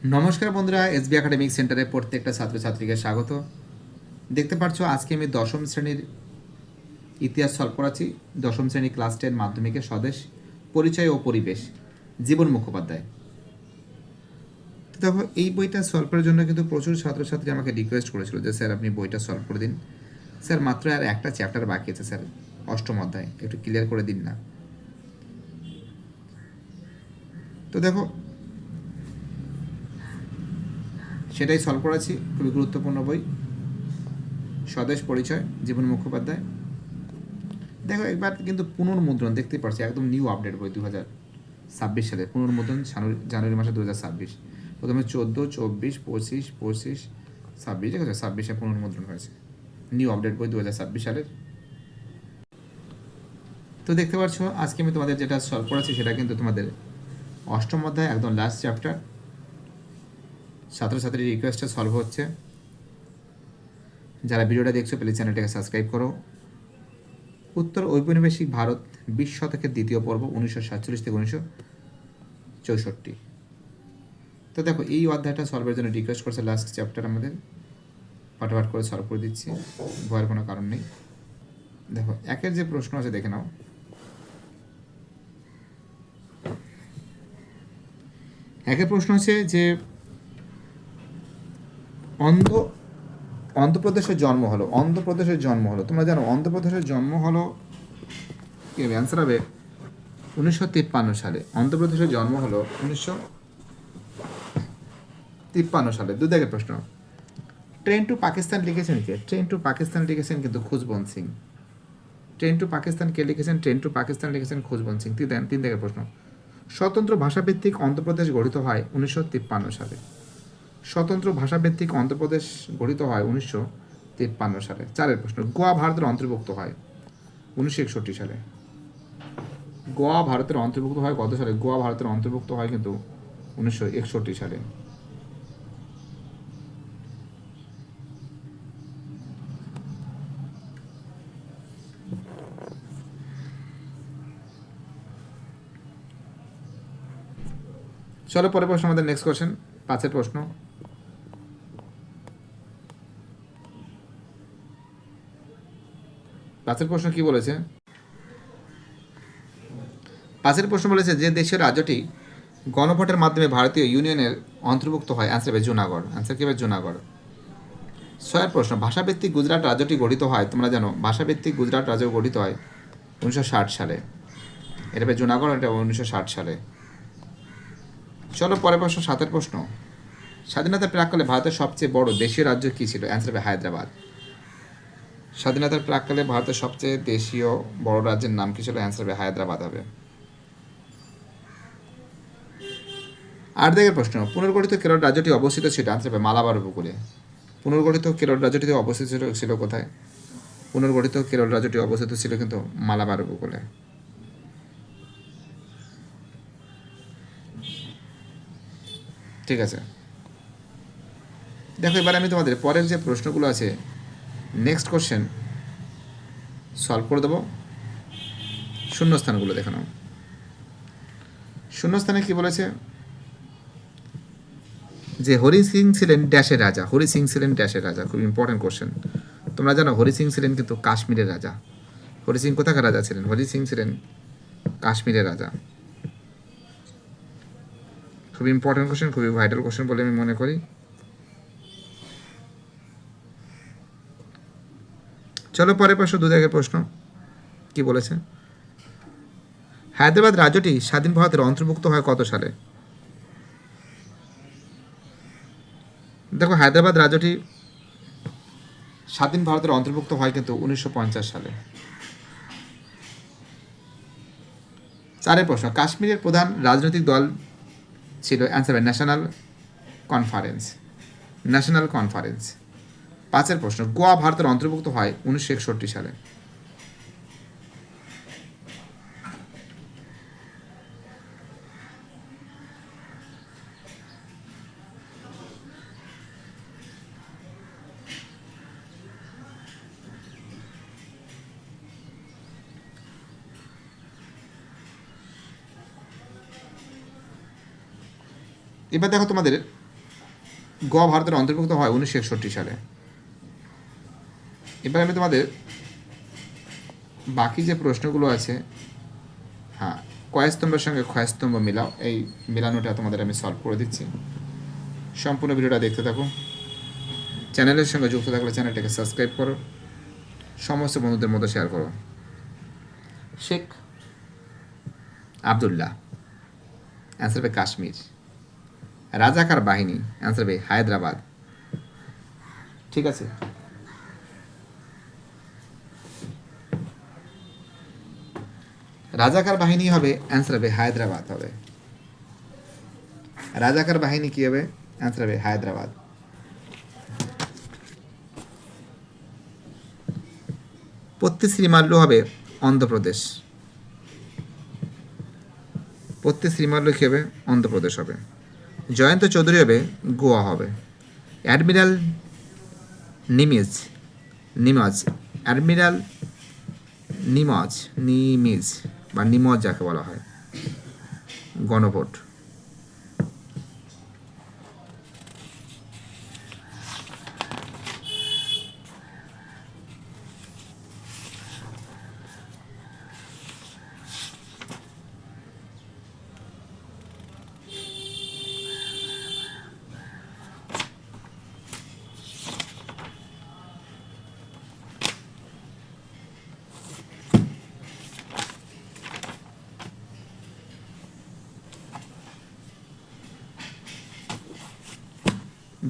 নমস্কার বন্ধুরা, SB academic সেন্টারে প্রত্যেকটা ছাত্রছাত্রীকে স্বাগত। দেখতে পাচ্ছ আজকে আমি দশম শ্রেণীর ইতিহাস সলভ করাচ্ছি। দশম শ্রেণী ক্লাস 10 মাধ্যমিকের স্বদেশ, পরিচয় ও পরিবেশ, জীবন মুখোপাধ্যায়। তো দেখো, এই বইটা সলভ করার জন্য কিন্তু প্রচুর ছাত্রছাত্রী আমাকে রিকোয়েস্ট করেছিল যে স্যার আপনি বইটা সলভ করে দিন। স্যার মাত্র আর একটা চ্যাপ্টার বাকি আছে স্যার, অষ্টম অধ্যায়, একটু ক্লিয়ার করে দিন না। তো দেখো, সেটাই সলভ করাচ্ছি। খুবই গুরুত্বপূর্ণ বই, স্বদেশ, পরিচয়, জীবন মুখোপাধ্যায়। দেখো একবার কিন্তু পুনর্মুদ্রণ দেখতে পাচ্ছি, একদম নিউ আপডেট বই 2026 সালে পুনর্মুদ্রণ, জানুয়ারি মাসে 2026। প্রথমে 14, 24, 25, 26, ঠিক আছে, 26-এ পুনর্মুদ্রণ হয়েছে। নিউ আপডেট বই 2026 সালের। তো দেখতে পাচ্ছ আজকে আমি তোমাদের যেটা সলভ করেছি সেটা কিন্তু তোমাদের অষ্টম অধ্যায়, একদম লাস্ট চ্যাপ্টার। ছাত্রছাত্রীর রিকোয়েস্টে সলভ হচ্ছে। যারা ভিডিওটা দেখছো প্লিজ চ্যানেলটাকে সাবস্ক্রাইব করো। উত্তর ঔপনিবেশিক ভারত 20 শতকের দ্বিতীয় পর্ব, 1947 থেকে 1964। তো দেখো, এই অধ্যায়টা সলভের জন্য রিকোয়েস্ট করছে লাস্ট চ্যাপ্টার আমাদের। ফটাফট করে সলভ করে দিচ্ছি, ভয়ের কোনো কারণ নেই। দেখো একের যে প্রশ্ন আছে দেখে নাও। একের প্রশ্ন হচ্ছে যে অন্ধ্রপ্রদেশের জন্ম হলো। অন্ধ্রপ্রদেশের জন্ম হলো, তোমরা জানো অন্ধ্রপ্রদেশের জন্ম হলো কি হবে? অ্যান্সার হবে 1953 সালে। অন্ধ্রপ্রদেশের জন্ম হলো 1953 সালে। দুদাগের প্রশ্ন, ট্রেন টু পাকিস্তান লিখেছেন কে? ট্রেন টু পাকিস্তান লিখেছেন কিন্তু খুশবন্ত সিং। ট্রেন টু পাকিস্তান কে লিখেছেন? ট্রেন টু পাকিস্তান লিখেছেন খুশবন্ত সিং। তিন দাগের প্রশ্ন, স্বতন্ত্র ভাষাভিত্তিক অন্ধ্রপ্রদেশ গঠিত হয় 1953 সালে। স্বতন্ত্র ভাষাভিত্তিক অন্ধ্রপ্রদেশ গঠিত হয় 1953 সালে। চারের প্রশ্ন, গোয়া ভারতের অন্তর্ভুক্ত হয় 1961 সালে। গোয়া ভারতের অন্তর্ভুক্ত হয় কত সালে? গোয়া ভারতের অন্তর্ভুক্ত হয় কিন্তু 1961 সালে। চলো পরের প্রশ্ন, আমাদের নেক্সট কোশ্চেন, 5-এর প্রশ্ন। 5-এর প্রশ্ন কি বলেছে? 5-এর প্রশ্ন বলেছে যে দেশের রাজ্যটি গণভোটের মাধ্যমে ভারতীয় ইউনিয়নের অন্তর্ভুক্ত হয়। অ্যান্সার হবে জুনাগড়। অ্যান্সার কি হবে? জুনাগড়। 6-এর প্রশ্ন, ভাষাভিত্তিক গুজরাট রাজ্যটি গঠিত হয়, তোমরা জানো ভাষাভিত্তিক গুজরাট রাজ্য গঠিত হয় 1960 সালে। এটা হবে জুনাগড়, এটা 1960 সালে। চলো পরের প্রশ্ন, 7-এর প্রশ্ন, স্বাধীনতার প্রাক্কালে ভারতের সবচেয়ে বড় দেশীয় রাজ্য কী ছিল? অ্যান্সার হবে হায়দ্রাবাদ। স্বাধীনতার প্রাক্কালে ভারতের সবচেয়ে দেশীয় বড় রাজ্যের নাম কী ছিল? অ্যান্সার হবে হায়দ্রাবাদ হবে। 8 দাগের প্রশ্ন, পুনর্গঠিত কেরল রাজ্যটি অবস্থিত ছিল। অ্যান্সার হবে মালাবার উপকূলে। পুনর্গঠিত কেরল রাজ্যটি অবস্থিত ছিল কোথায়? পুনর্গঠিত কেরল রাজ্যটি অবস্থিত ছিল কিন্তু মালাবার উপকূলে। ঠিক আছে, দেখো এবার আমি তোমাদের পরের যে প্রশ্নগুলো আছে, নেক্সট কোশ্চেন সলভ করে দেবো। শূন্যস্থানগুলো দেখে নাও। শূন্যস্থানে কি বলেছে? যে হরি সিং ছিলেন ড্যাশের রাজা। হরি সিং ছিলেন ড্যাশের রাজা, খুব ইম্পর্টেন্ট কোশ্চেন। তোমরা জানো হরি সিং ছিলেন কিন্তু কাশ্মীরের রাজা। হরি সিং কোথাকার রাজা ছিলেন? হরি সিং ছিলেন কাশ্মীরের রাজা। খুব ইম্পর্টেন্ট কোশ্চেন, খুবই ভাইটাল কোশ্চেন বলে আমি মনে করি। চলো পরের প্রশ্ন, 2 দাগের প্রশ্ন কি বলেছে? হায়দ্রাবাদ রাজ্যটি স্বাধীন ভারতের অন্তর্ভুক্ত হয় কত সালে? দেখো হায়দ্রাবাদ রাজ্যটি স্বাধীন ভারতের অন্তর্ভুক্ত হয় কিন্তু 1950 সালে। 4-এর প্রশ্ন, কাশ্মীরের প্রধান রাজনৈতিক দল ছিল। অ্যান্সার হবে ন্যাশনাল কনফারেন্স। National conference. 5-এর প্রশ্ন, গোয়া ভারতের অন্তর্ভুক্ত হয় 1961 সালে। এবার দেখো তোমাদের গোয়া ভারতের অন্তর্ভুক্ত হয় 1961 সালে। এবার আমি তোমাদের বাকি যে প্রশ্নগুলো আছে, হ্যাঁ, কয়স্তম্ভের সঙ্গে ক্ষয়স্তম্ভ মিলাও, এই মিলানোটা তোমাদের আমি সলভ করে দিচ্ছি। সম্পূর্ণ ভিডিওটা দেখতে থাকো। চ্যানেলের সঙ্গে যুক্ত থাকলে চ্যানেলটাকে সাবস্ক্রাইব করো, সমস্ত বন্ধুদের মধ্যে শেয়ার করো। শেখ আবদুল্লাহ, অ্যান্সার হবে কাশ্মীর। রাজাকার বাহিনী, অ্যান্সার হবে হায়দ্রাবাদ। ঠিক আছে, রাজাকার বাহিনী হবে, অ্যান্সার হবে হায়দ্রাবাদ হবে। রাজাকার বাহিনী কি হবে? অ্যান্সার হবে হায়দ্রাবাদ। পত্তি শ্রীমাল্য হবে অন্ধ্রপ্রদেশ। পত্তি শ্রীমাল্য কি হবে? অন্ধ্রপ্রদেশ হবে। জয়ন্ত চৌধুরী হবে গোয়া হবে। অ্যাডমিরাল নিমজ অ্যাডমিরাল নিমিজ বা নিমজ যাকে বলা হয়, গণভোট।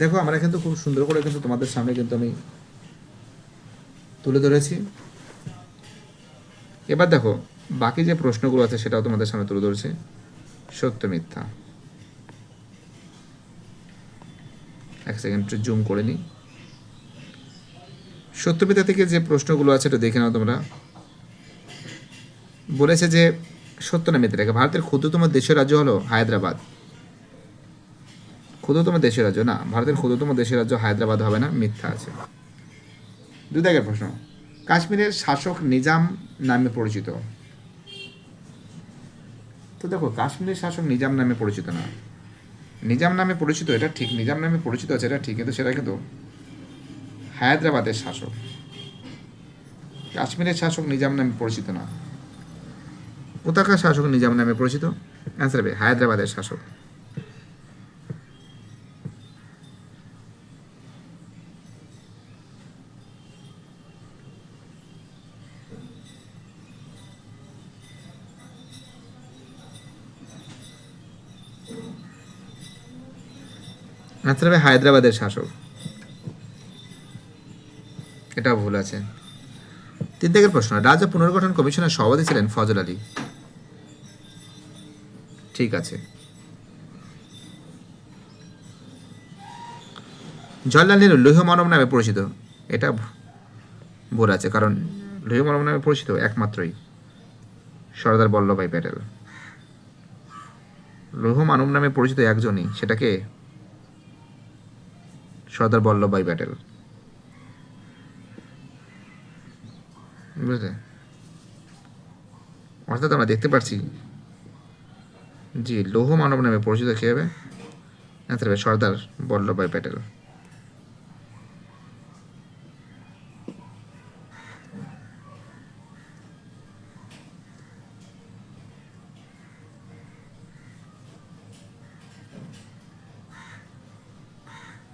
দেখো আমরা কিন্তু খুব সুন্দর করে কিন্তু তোমাদের সামনে কিন্তু আমি তুলে ধরেছি। এবার দেখো বাকি যে প্রশ্নগুলো আছে সেটাও তোমাদের সামনে তুলে ধরেছি। সত্য মিথ্যা, এক সেকেন্ড একটু জুম করে নিই। সত্য মিথ্যা থেকে যে প্রশ্নগুলো আছে এটা দেখে নাও তোমরা। বলেছে যে সত্য না মিথ্যা, দেখো ভারতের ক্ষুদ্রতম দেশীয় রাজ্য হলো হায়দ্রাবাদ। ক্ষুদ্রতম দেশীয় রাজ্য না, ভারতের ক্ষুদ্রতম দেশীয় রাজ্য হায়দ্রাবাদ হবে না, মিথ্যা আছে। 2 দাগের প্রশ্ন, কাশ্মীরের শাসক নিজাম নামে পরিচিত। তো দেখো কাশ্মীরের শাসক নিজাম নামে পরিচিত না, নিজাম নামে পরিচিত এটা ঠিক, নিজাম নামে পরিচিত আছে এটা ঠিক, কিন্তু সেটা কিন্তু হায়দ্রাবাদের শাসক। কাশ্মীরের শাসক নিজাম নামে পরিচিত না। কোথাকার শাসক নিজাম নামে পরিচিত? অ্যান্সার হবে হায়দ্রাবাদের শাসক। অ্যান্সার হবে হায়দ্রাবাদের শাসক। এটা ভুল আছে। 3 দাগের প্রশ্ন, রাজ্য পুনর্গঠন কমিশনের সভাপতি ছিলেন ফজল আলী। ঠিক আছে। জওয়াহরলাল নেহরু লৌহ মানব নামে পরিচিত, এটা ভুল আছে, কারণ লৌহ মানব নামে পরিচিত একমাত্রই সর্দার বল্লভভাই প্যাটেল। লৌহ মানব নামে পরিচিত একজনই, সেটাকে সর্দার বল্লভভাই প্যাটেল। বুঝলে? অর্থাৎ আমরা দেখতে পাচ্ছি যে লৌহ মানব নামে পরিচিত কে হবে? অ্যান্সার হবে সর্দার বল্লভভাই প্যাটেল।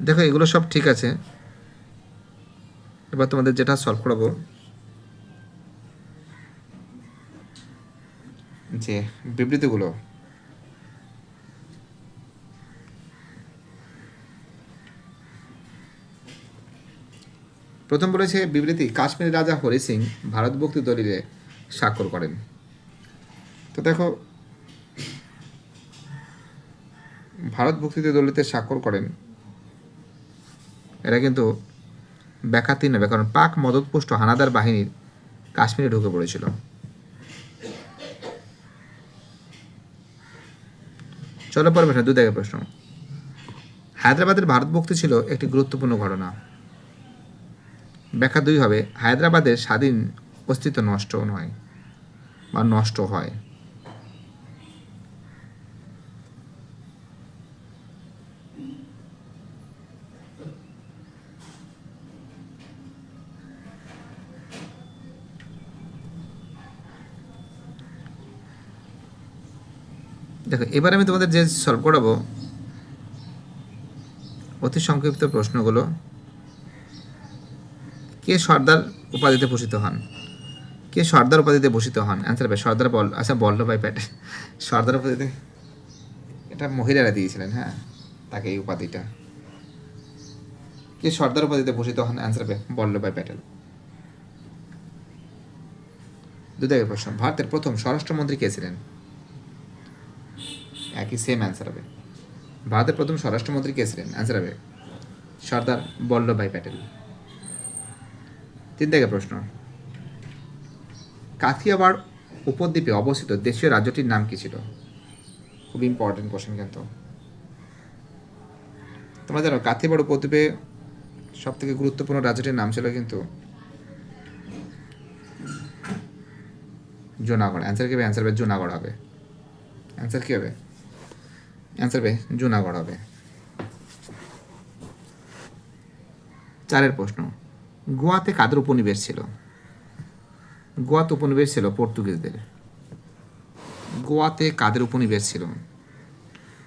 দেখো এগুলো সব ঠিক আছে। এবার তোমাদের যেটা সলভ করাবো, যে বিবৃতিগুলো, প্রথম বলেছে বিবৃতি, কাশ্মীরের রাজা হরি সিং ভারত ভক্তি দলিলে স্বাক্ষর করেন। তো দেখো ভারত ভক্তিতে দলিতে স্বাক্ষর করেন, এটা কিন্তু ব্যাখ্যাতীন হবে, কারণ পাক মদতপুষ্ট হানাদার বাহিনীর কাশ্মীরে ঢুকে পড়েছিল। চলো পরে প্রশ্ন, 2 দাগের প্রশ্ন, হায়দ্রাবাদের ভারত ভক্তি ছিল একটি গুরুত্বপূর্ণ ঘটনা। ব্যাখ্যা 2 হবে, হায়দ্রাবাদের স্বাধীন অস্তিত্ব নষ্ট নয় বা নষ্ট হয়। দেখো এবার আমি তোমাদের যে সলভ করাবো অতি সংক্ষিপ্ত প্রশ্নগুলো। কে সর্দার উপাধিতে ভূষিত হন? কে সর্দার উপাধিতে ভূষিত হন? অ্যান্সার হবে সর্দার বল্লভভাই প্যাটেল। সর্দার উপাধিতে এটা মহিলারা দিয়েছিলেন, হ্যাঁ, তাকে এই উপাধিটা। কে সর্দার উপাধিতে ভূষিত হন? অ্যান্সার হবে বল্লভভাই প্যাটেল। দুদাগের প্রশ্ন, ভারতের প্রথম স্বরাষ্ট্রমন্ত্রী কে ছিলেন? একই সেম অ্যান্সার হবে। ভারতের প্রথম স্বরাষ্ট্রমন্ত্রী কে ছিলেন? অ্যান্সার হবে সর্দার বল্লভভাই প্যাটেল। 3 দাগের প্রশ্ন, কাথিয়াওয়াড় উপদ্বীপে অবস্থিত দেশীয় রাজ্যটির নাম কি ছিল? খুব ইম্পর্টেন্ট কোশ্চেন কিন্তু। তোমরা জানো কাথিয়াওয়াড় উপদ্বীপে সব থেকে গুরুত্বপূর্ণ রাজ্যটির নাম ছিল কিন্তু জুনাগড়। অ্যান্সার কি হবে? অ্যান্সার হবে জুনাগড় হবে। অ্যান্সার কি হবে? অ্যান্সার হবে জুনাগড় হবে। 4 প্রশ্ন, গোয়াতে কাদের উপনিবেশ ছিল? গোয়াতে উপনিবেশ ছিল পর্তুগিজদের। গোয়াতে কাদের উপনিবেশ ছিল?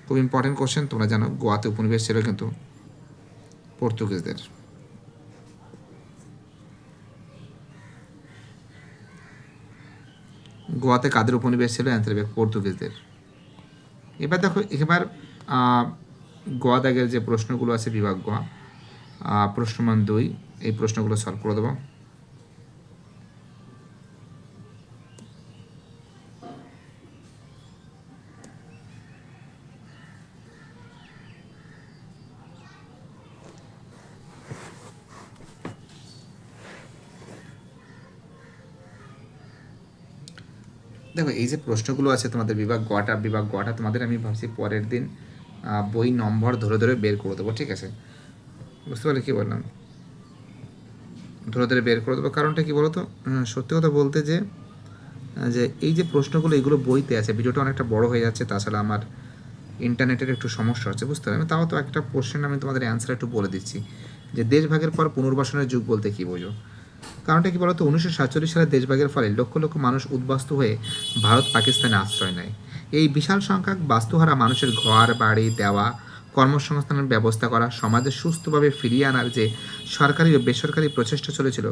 খুব ইম্পর্টেন্ট কোশ্চেন। তোমরা জানো গোয়াতে উপনিবেশ ছিল কিন্তু পর্তুগিজদের। গোয়াতে কাদের উপনিবেশ ছিল? অ্যান্সার হবে পর্তুগিজদের। এবার দেখো এবার গোয়া দাগের যে প্রশ্নগুলো আছে বিভাগ গোয়া, প্রশ্ন মান 2, এই প্রশ্নগুলো সলভ করে দেবো। দেখো এই যে প্রশ্নগুলো আছে তোমাদের বিভাগ গোয়াটা তোমাদের আমি ভাবছি পরের দিন বই নম্বর ধরে ধরে বের করে দেবো, ঠিক আছে? বুঝতে পারলে কী বললাম? ধরে ধরে বের করে দেবো। কারণটা কী বলো তো, সত্যি কথা বলতে যে এই যে প্রশ্নগুলো এগুলো বইতে আছে, ভিডিওটা অনেকটা বড় হয়ে যাচ্ছে, তাছাড়া আমার ইন্টারনেটের একটু সমস্যা হচ্ছে, বুঝতে পারলাম। তাও তো একটা কোশ্চেন আমি তোমাদের অ্যান্সার একটু বলে দিচ্ছি যে দেশভাগের পর পুনর্বাসনের যুগ বলতে কী বোঝো। কারণটা কি বলতো, 1947 সালে দেশভাগের ফলে লক্ষ লক্ষ মানুষ উদ্বাস্তু হয়ে ভারত পাকিস্তানে আশ্রয় নেয়। এই বিশাল সংখ্যক বাস্তুহারা মানুষের ঘর বাড়ি দেওয়া, কর্মসংস্থানের ব্যবস্থা করা, সমাজে সুস্থভাবে ফিরিয়ে আনার যে সরকারি ও বেসরকারি প্রচেষ্টা চলেছিল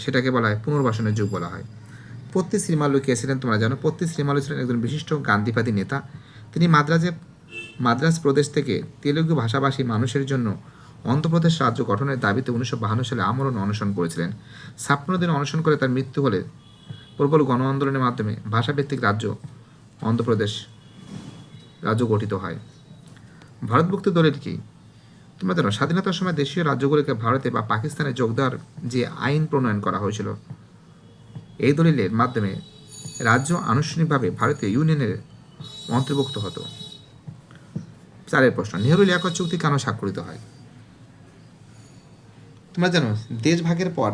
সেটাকে বলা হয় পুনর্বাসনের যুগ বলা হয়। পত্তি শ্রীমালু কে ছিলেন তোমরা জানো? পত্তি শ্রীমালু ছিলেন একজন বিশিষ্ট গান্ধীবাদী নেতা। তিনি মাদ্রাজ প্রদেশ থেকে তেলুগু ভাষাভাষী মানুষের জন্য অন্ধ্রপ্রদেশ রাজ্য গঠনের দাবিতে 1952 সালে আমরণ অনশন করেছিলেন। 56 দিন অনশন করে তার মৃত্যু হলে প্রবল গণ আন্দোলনের মাধ্যমে ভাষাভিত্তিক রাজ্য অন্ধ্রপ্রদেশ রাজ্য গঠিত হয়। ভারতভুক্তি দলের কি তোমরা জানো? স্বাধীনতার সময় দেশীয় রাজ্যগুলিকে ভারতে বা পাকিস্তানে যোগ দেওয়ার যে আইন প্রণয়ন করা হয়েছিল, এই দলিলের মাধ্যমে রাজ্য আনুষ্ঠানিকভাবে ভারতীয় ইউনিয়নের অন্তর্ভুক্ত হতো। 4 প্রশ্ন, নেহেরু লিয়াকত চুক্তি কেন স্বাক্ষরিত হয়? তোমরা জানো দেশ ভাগের পর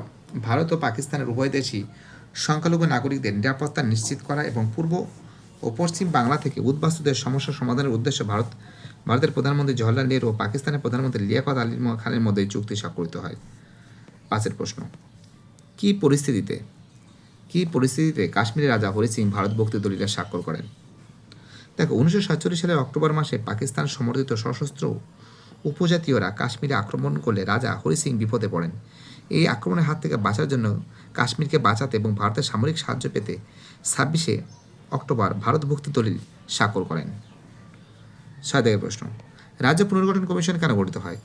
ভারত ও পাকিস্তানের উভয় দেশই সংখ্যালঘু নাগরিকদের নিরাপত্তা নিশ্চিত করা এবং পূর্ব ও পশ্চিম বাংলা থেকে উদ্বাস্তুদের সমস্যা সমাধানের উদ্দেশ্যে ভারতের প্রধানমন্ত্রী জওহরলাল নেহরু ও পাকিস্তানের প্রধানমন্ত্রী লিয়াকত আলী খানের মধ্যে চুক্তি স্বাক্ষরিত হয়। 5 প্রশ্ন, কি পরিস্থিতিতে কাশ্মীরের রাজা হরি সিং ভারতভুক্তি দলিলে স্বাক্ষর করেন? দেখো 1947 সালের অক্টোবর মাসে পাকিস্তান সমর্থিত সশস্ত্র উপজাতীয়রা কাশ্মীরে আক্রমণ করলে রাজা হরি সিং বিপদে পড়েন। এই আক্রমণের হাত থেকে বাঁচার জন্য কাশ্মীরকে বাঁচাতে এবং ভারতের সামরিক সাহায্য পেতে 26 অক্টোবর ভারতভুক্তি দলিল স্বাক্ষর করেন। 6 প্রশ্ন, রাজ্য পুনর্গঠন কমিশন কেন গঠিত হয়?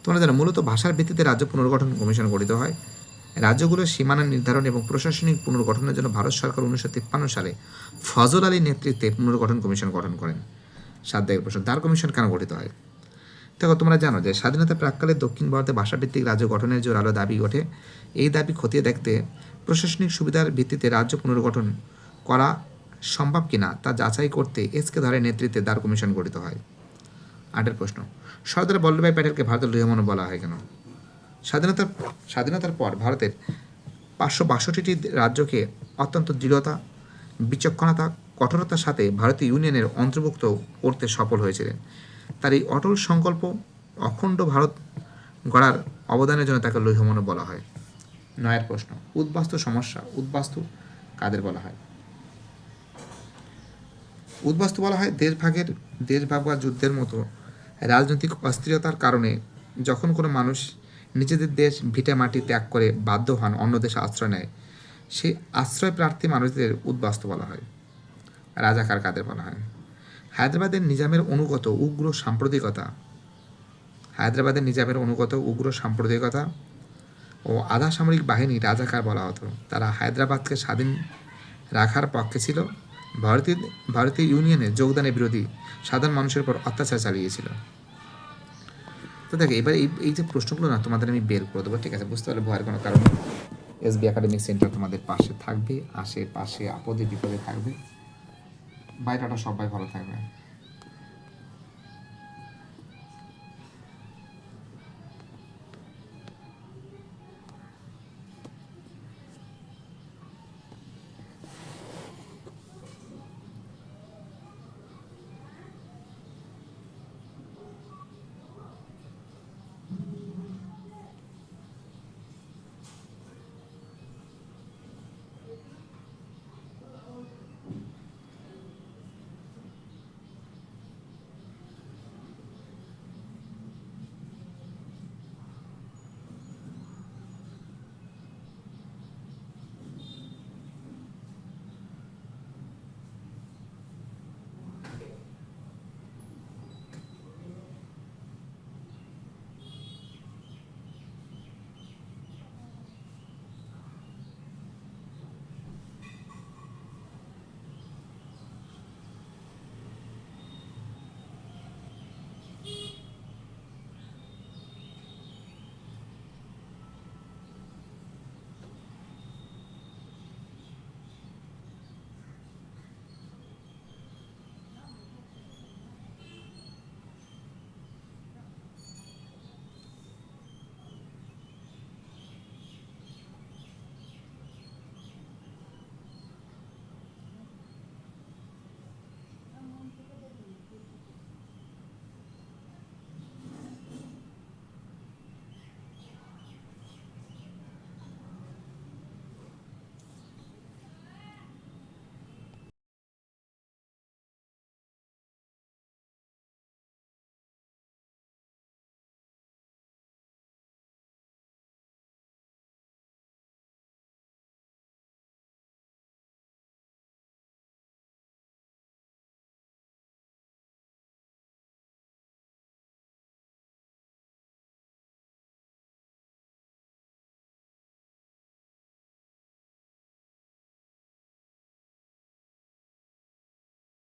তোমরা জানো মূলত ভাষার ভিত্তিতে রাজ্য পুনর্গঠন কমিশন গঠিত হয়। রাজ্যগুলোর সীমানা নির্ধারণ এবং প্রশাসনিক পুনর্গঠনের জন্য ভারত সরকার 1953 সালে ফজল আলীর নেতৃত্বে পুনর্গঠন কমিশন গঠন করেন। 7 প্রশ্ন, দার কমিশন কেন গঠিত হয়? দেখো তোমরা জানো যে স্বাধীনতা প্রাক্কালে দক্ষিণ ভারতে ভাষাভিত্তিক রাজ্য গঠনের জোরালো দাবি ওঠে। এই দাবি খতিয়ে দেখতে প্রশাসনিক সুবিধার ভিত্তিতে রাজ্য পুনর্গঠন করা সম্ভব কিনা তা যাচাই করতে এসকে ধরের নেতৃত্বে দার কমিশন গঠিত হয়। 8 প্রশ্ন, সর্দার বল্লভভাই প্যাটেলকে ভারতের লৌহমানব বলা হয় কেন? স্বাধীনতার পর ভারতের 562টি রাজ্যকে অত্যন্ত দৃঢ়তা, বিচক্ষণতা, কঠোরতার সাথে ভারতীয় ইউনিয়নের অন্তর্ভুক্ত করতে সফল হয়েছিলেন। তার এই অটল সংকল্প অখণ্ড ভারত গড়ার অবদানের জন্য তাকে লৌহমানব বলা হয়। 9 প্রশ্ন, উদ্বাস্তু কাদের বলা হয়? উদ্বাস্তু বলা হয় দেশভাগ বা যুদ্ধের মতো রাজনৈতিক অস্থিরতার কারণে যখন কোনো মানুষ নিজেদের দেশ ভিটে মাটি ত্যাগ করে বাধ্য হন অন্য দেশে আশ্রয় নেয়, সেই আশ্রয় প্রার্থী মানুষদের উদ্বাস্তু বলা হয়। রাজাকার কাদের বলা হয়? হায়দ্রাবাদের নিজামের অনুগত উগ্র সাম্প্রদায়িকতা ও আধা সামরিক বাহিনী রাজাকার বলা হতো। তারা হায়দ্রাবাদকে স্বাধীন রাখার পক্ষে ছিল, ভারতীয় ইউনিয়নে যোগদানের বিরোধী, সাধারণ মানুষের উপর অত্যাচার চালিয়েছিল। তো দেখো এবার এই যে প্রশ্নগুলো না তোমাদের আমি বের করে দেবো, ঠিক আছে? বুঝতে পারলে ভয়ের কোনো কারণ নেই। এসবি একাডেমিক সেন্টার তোমাদের পাশে থাকবে, আশেপাশে আপদে বিপদে থাকবে। বাইরেটা সবাই ভালো থাকবে।